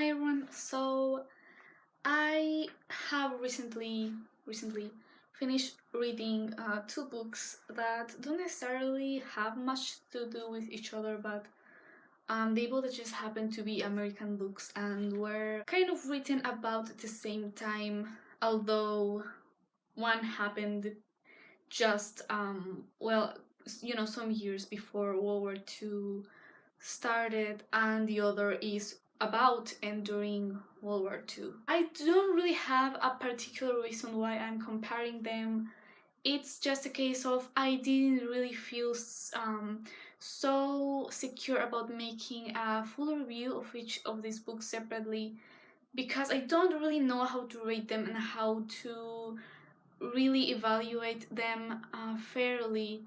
Hi everyone. So I have recently finished reading two books that don't necessarily have much to do with each other, but they both just happen to be American books and were kind of written about the same time, although one happened just some years before World War II started, and the other is about and during World War II. I don't really have a particular reason why I'm comparing them. It's just a case of I didn't really feel so secure about making a full review of each of these books separately, because I don't really know how to rate them and how to really evaluate them fairly,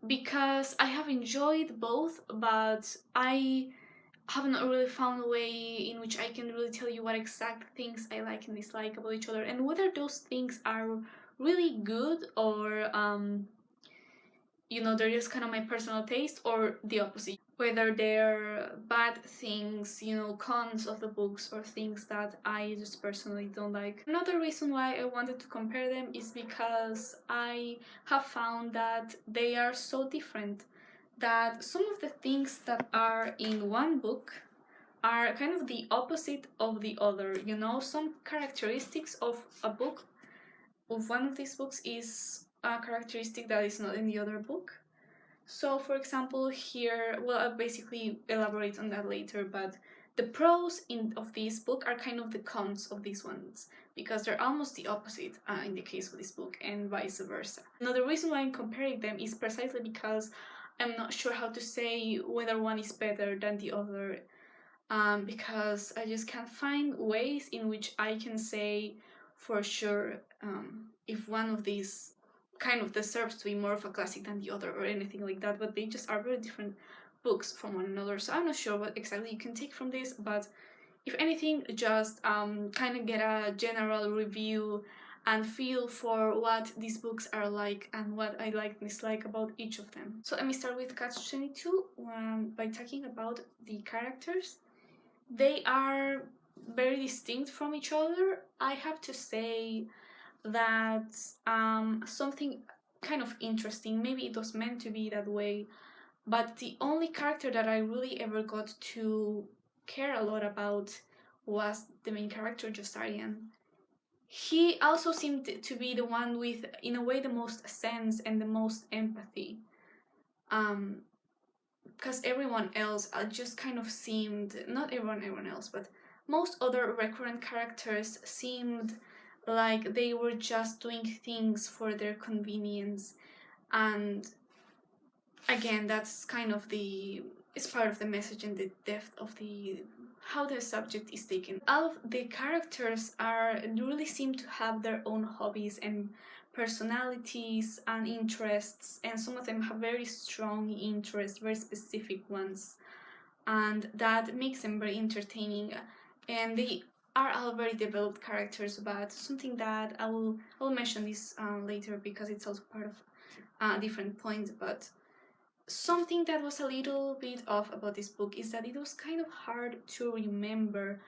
because I have enjoyed both, but I have not really found a way in which I can really tell you what exact things I like and dislike about each other, and whether those things are really good or they're just kind of my personal taste, or the opposite, whether they're bad things, cons of the books, or things that I just personally don't like. Another reason why I wanted to compare them is because I have found that they are so different, that some of the things that are in one book are kind of the opposite of the other. Some characteristics of a book, of one of these books, is a characteristic that is not in the other book. So, for example, here, well, I'll basically elaborate on that later, but the pros of this book are kind of the cons of these ones, because they're almost the opposite in the case of this book, and vice versa. Another reason why I'm comparing them is precisely because I'm not sure how to say whether one is better than the other, because I just can't find ways in which I can say for sure if one of these kind of deserves to be more of a classic than the other or anything like that, but they just are very different books from one another. So I'm not sure what exactly you can take from this, but if anything, just kind of get a general review and feel for what these books are like and what I like and dislike about each of them. So let me start with Catch-22 by talking about the characters. They are very distinct from each other. I have to say that something kind of interesting, maybe it was meant to be that way, but the only character that I really ever got to care a lot about was the main character, Jostarian. He also seemed to be the one with, in a way, the most sense and the most empathy. Because everyone else just kind of seemed, not everyone else, but most other recurrent characters seemed like they were just doing things for their convenience. And again, that's kind of it's part of the message and the depth of how the subject is taken. All of the characters really seem to have their own hobbies and personalities and interests, and some of them have very strong interests, very specific ones, and that makes them very entertaining. And they are all very developed characters, but something that I will mention this later, because it's also part of a different point. But something that was a little bit off about this book is that it was kind of hard to remember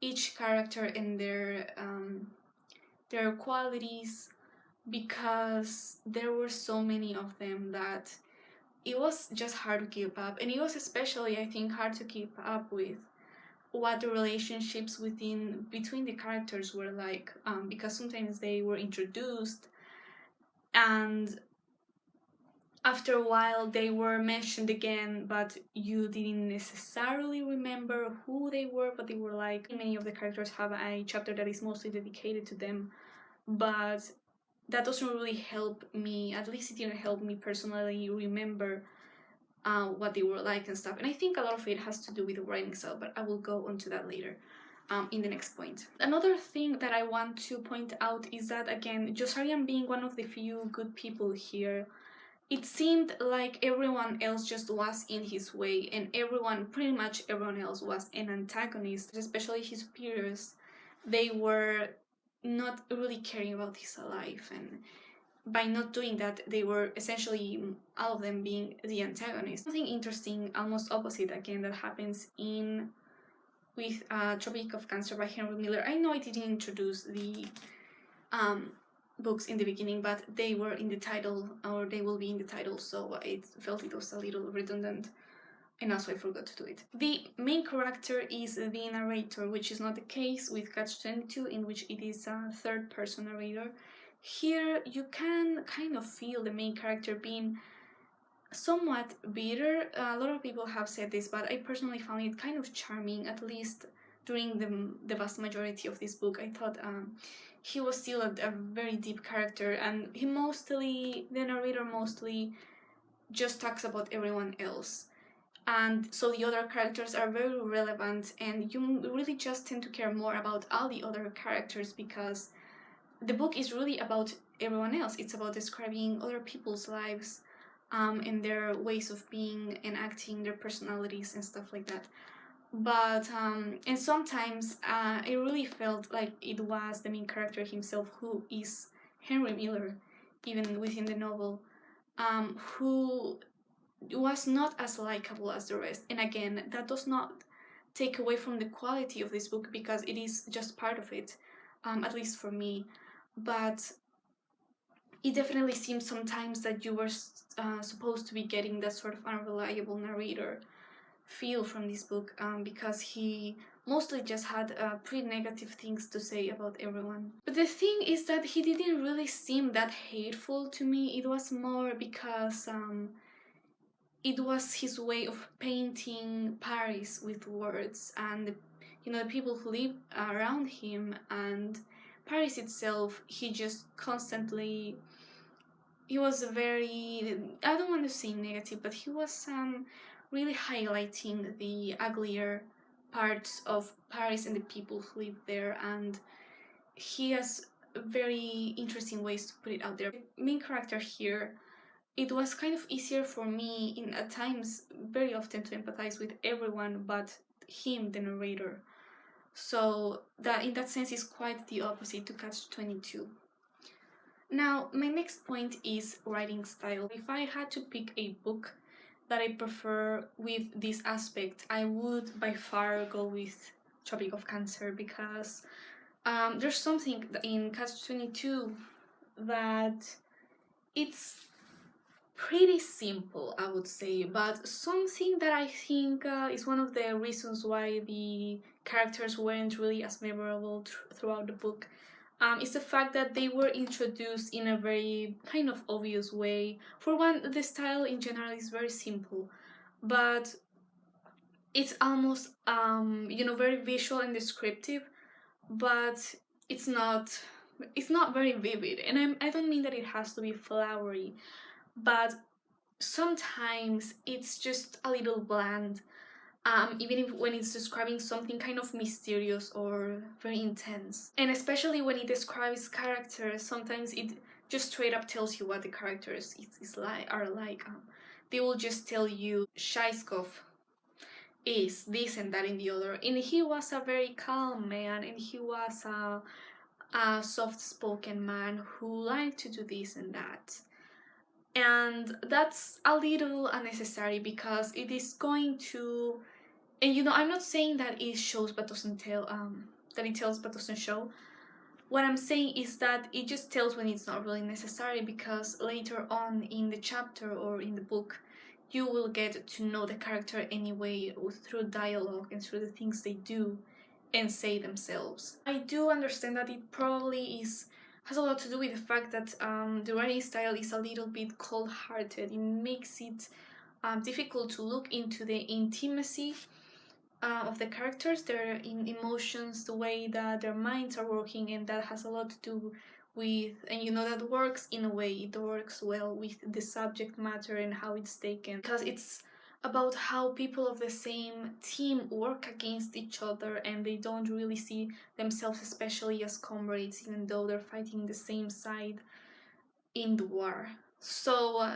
each character and their qualities, because there were so many of them that it was just hard to keep up. And it was especially, I think, hard to keep up with what the relationships between the characters were like, because sometimes they were introduced and after a while they were mentioned again, but you didn't necessarily remember who they were, but they were like. Many of the characters have a chapter that is mostly dedicated to them, but that doesn't really help me, at least it didn't help me personally remember what they were like and stuff. And I think a lot of it has to do with the writing style, but I will go on to that later in the next point. Another thing that I want to point out is that, again, Josarian being one of the few good people here, it seemed like everyone else just was in his way, and pretty much everyone else was an antagonist, especially his superiors. They were not really caring about his life, and by not doing that, they were essentially, all of them, being the antagonist. Something interesting, almost opposite again, that happens in with Tropic of Cancer by Henry Miller. I know I didn't introduce the books in the beginning, but they were in the title, or they will be in the title, so I felt it was a little redundant, and also I forgot to do it. The main character is the narrator, which is not the case with Catch-22, in which it is a third-person narrator. Here you can kind of feel the main character being somewhat bitter. A lot of people have said this, but I personally found it kind of charming, at least during the vast majority of this book. I thought he was still a very deep character, and the narrator mostly just talks about everyone else. And so the other characters are very relevant, and you really just tend to care more about all the other characters because the book is really about everyone else. It's about describing other people's lives and their ways of being and acting, their personalities and stuff like that. But and sometimes I really felt like it was the main character himself, who is Henry Miller, even within the novel, who was not as likable as the rest. And again, that does not take away from the quality of this book because it is just part of it, at least for me. But it definitely seems sometimes that you were supposed to be getting that sort of unreliable narrator feel from this book, because he mostly just had pretty negative things to say about everyone. But the thing is that he didn't really seem that hateful to me. It was more because it was his way of painting Paris with words, and the people who live around him and Paris itself. He was very, I don't want to say negative, but he was really highlighting the uglier parts of Paris and the people who live there, and he has very interesting ways to put it out there. The main character here, it was kind of easier for me at times, very often, to empathize with everyone but him, the narrator. So that in that sense is quite the opposite to Catch-22. Now, my next point is writing style. If I had to pick a book that I prefer with this aspect, I would by far go with Tropic of Cancer, because there's something in Catch-22 that it's pretty simple, I would say, but something that I think is one of the reasons why the characters weren't really as memorable throughout the book is the fact that they were introduced in a very kind of obvious way. For one, the style in general is very simple, but it's almost very visual and descriptive, but it's not very vivid. And I don't mean that it has to be flowery, but sometimes it's just a little bland, even if when it's describing something kind of mysterious or very intense. And especially when it describes characters, sometimes it just straight up tells you what the characters are like. They will just tell you Shaiskov is this and that and the other, and he was a very calm man, and he was a soft-spoken man who liked to do this and that. And that's a little unnecessary because it is going to, and I'm not saying that it shows but doesn't tell, that it tells but doesn't show. What I'm saying is that it just tells when it's not really necessary, because later on in the chapter or in the book you will get to know the character anyway through dialogue and through the things they do and say themselves. I do understand that it probably has a lot to do with the fact that the writing style is a little bit cold-hearted. It makes it difficult to look into the intimacy of the characters, their emotions, the way that their minds are working, and that has a lot to do with, and that works in a way, it works well with the subject matter and how it's taken, because it's about how people of the same team work against each other, and they don't really see themselves especially as comrades, even though they're fighting the same side in the war. So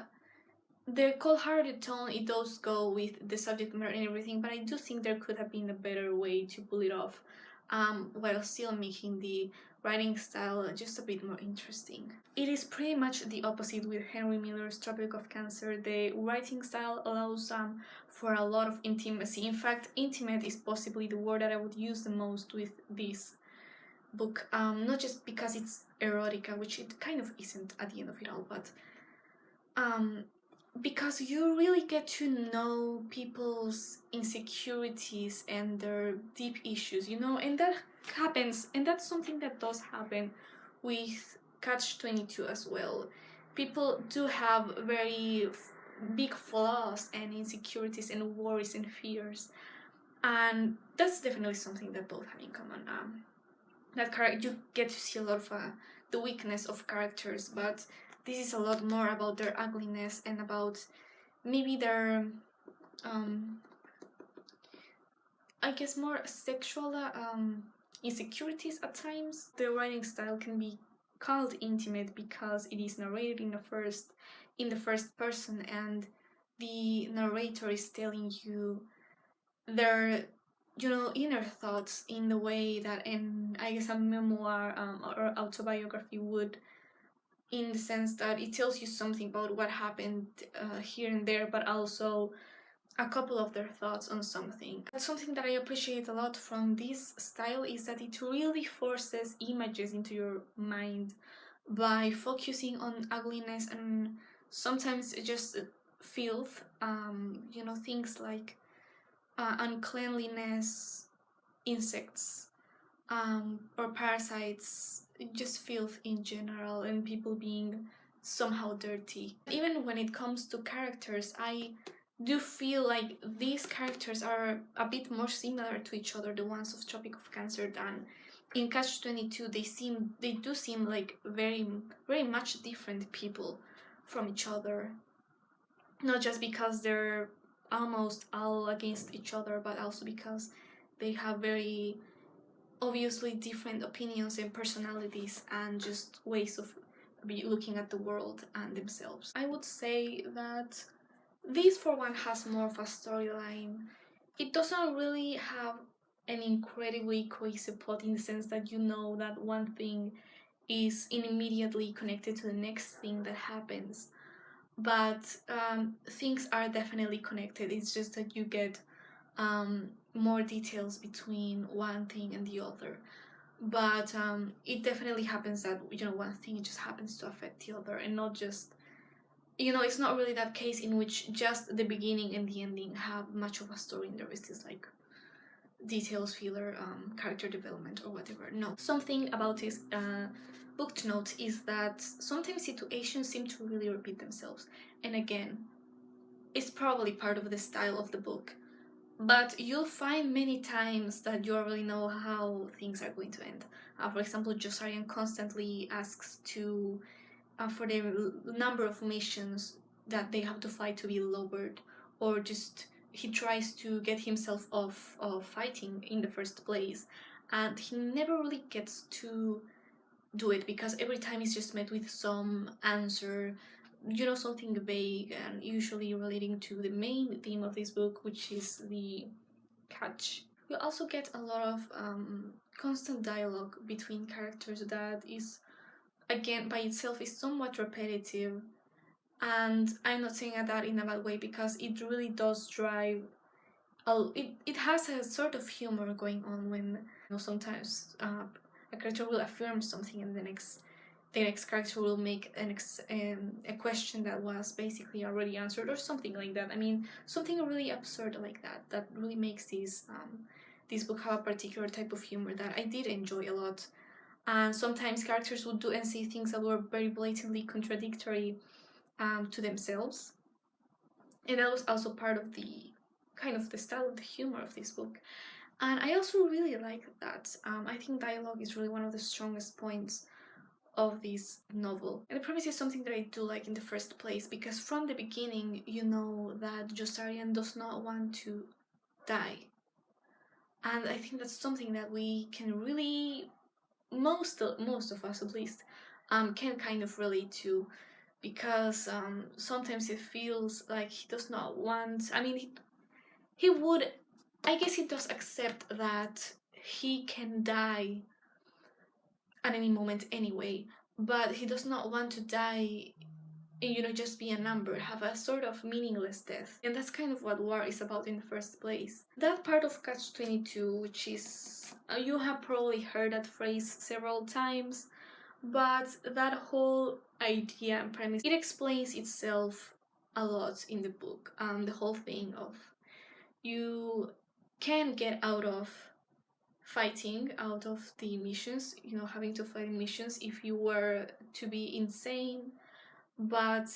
the cold-hearted tone, it does go with the subject matter and everything, but I do think there could have been a better way to pull it off, while still making the writing style just a bit more interesting. It is pretty much the opposite with Henry Miller's Tropic of Cancer. The writing style allows for a lot of intimacy. In fact, intimate is possibly the word that I would use the most with this book. Not just because it's erotica, which it kind of isn't at the end of it all, but because you really get to know people's insecurities and their deep issues, you know, and that happens, and that's something that does happen with Catch-22 as well. People do have very big flaws and insecurities and worries and fears, and that's definitely something that both have in common. That you get to see a lot of the weakness of characters, but this is a lot more about their ugliness and about maybe their I guess more sexual insecurities at times. The writing style can be called intimate because it is narrated in the first person, and the narrator is telling you their inner thoughts in the way that I guess a memoir or autobiography would, in the sense that it tells you something about what happened here and there, but also a couple of their thoughts on something. Something that I appreciate a lot from this style is that it really forces images into your mind by focusing on ugliness and sometimes just filth, things like uncleanliness, insects, or parasites, just filth in general, and people being somehow dirty. Even when it comes to characters, I do feel like these characters are a bit more similar to each other, the ones of Tropic of Cancer, than in Catch-22. They do seem like very, very much different people from each other. Not just because they're almost all against each other, but also because they have very obviously different opinions and personalities and just ways of looking at the world and themselves. I would say that this, for one, has more of a storyline. It doesn't really have an incredibly cohesive plot in the sense that you know that one thing is immediately connected to the next thing that happens, but things are definitely connected. It's just that you get more details between one thing and the other, but it definitely happens that one thing just happens to affect the other, and not just it's not really that case in which just the beginning and the ending have much of a story and the rest is like details, filler, character development or whatever. No, something about this book to note is that sometimes situations seem to really repeat themselves, and again, it's probably part of the style of the book, but you'll find many times that you already know how things are going to end. For example, Josarian constantly asks for the number of missions that they have to fight to be lowered, or just he tries to get himself off of fighting in the first place, and he never really gets to do it because every time he's just met with some answer, something vague and usually relating to the main theme of this book, which is the catch. We also get a lot of constant dialogue between characters that is, again, by itself is somewhat repetitive, and I'm not saying that in a bad way because it really does drive it has a sort of humor going on when sometimes a character will affirm something and the next character will make a question that was basically already answered or something like that. I mean, something really absurd like that really makes this book have a particular type of humor that I did enjoy a lot. And sometimes characters would do and say things that were very blatantly contradictory to themselves, and that was also part of the kind of the style of the humor of this book. And I also really like that. I think dialogue is really one of the strongest points of this novel, and the premise is something that I do like in the first place, because from the beginning you know that Josarian does not want to die, and I think that's something that we can really, most of us at least, can kind of relate to, because sometimes it feels like he does not want. I mean, he would. I guess he does accept that he can die at any moment anyway, but he does not want to die and, just be a number, have a sort of meaningless death. And that's kind of what war is about in the first place. That part of Catch-22, which is, you have probably heard that phrase several times, but that whole idea and premise, it explains itself a lot in the book. The whole thing of you can get out of fighting, out of the missions, having to fight in missions if you were to be insane, but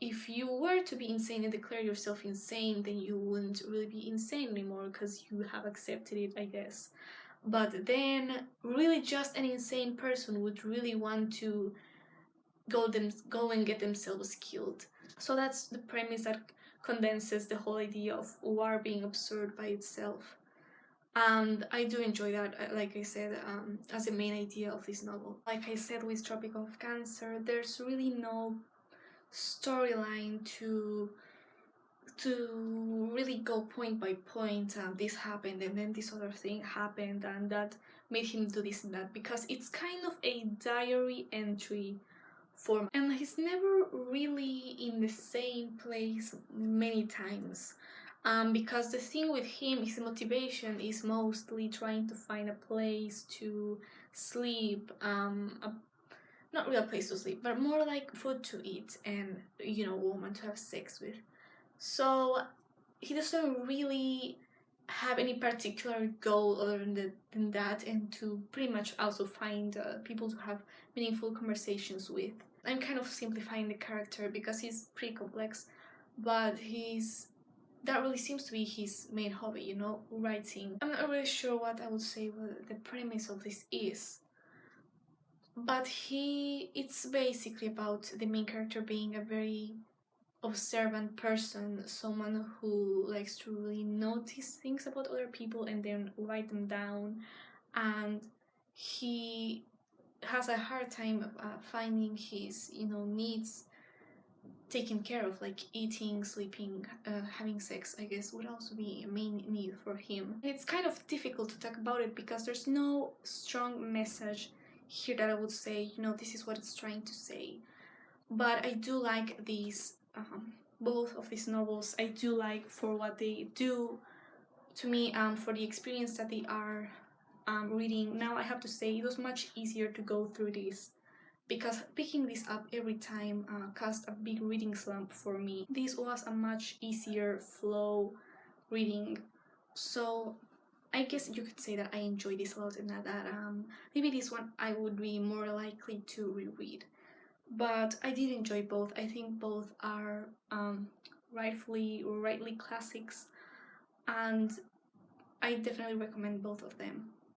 if you were to be insane and declare yourself insane, then you wouldn't really be insane anymore because you have accepted it, I guess. But then, really, just an insane person would really want to go and get themselves killed. So that's the premise that condenses the whole idea of war being absurd by itself. And I do enjoy that, like I said, as the main idea of this novel. Like I said with Tropic of Cancer, there's really no storyline to really go point by point, and this happened and then this other thing happened and that made him do this and that, because it's kind of a diary entry form, and he's never really in the same place many times, because the thing with him, his motivation is mostly trying to find a place to sleep, not real place to sleep, but more like food to eat and, a woman to have sex with. So he doesn't really have any particular goal other than that, and to pretty much also find people to have meaningful conversations with. I'm kind of simplifying the character because he's pretty complex, but that really seems to be his main hobby, writing. I'm not really sure what I would say what the premise of this is, but it's basically about the main character being a very observant person, someone who likes to really notice things about other people and then write them down, and he has a hard time finding his needs taken care of, like eating, sleeping, having sex, I guess, would also be a main need for him. And it's kind of difficult to talk about it because there's no strong message here that I would say, this is what it's trying to say. But I do like these, both of these novels. I do like for what they do to me, for the experience that they are reading. Now I have to say it was much easier to go through this because picking this up every time caused a big reading slump for me. This was a much easier flow reading, so I guess you could say that I enjoy this a lot, and that maybe this one I would be more likely to reread. But I did enjoy both. I think both are rightly classics, and I definitely recommend both of them.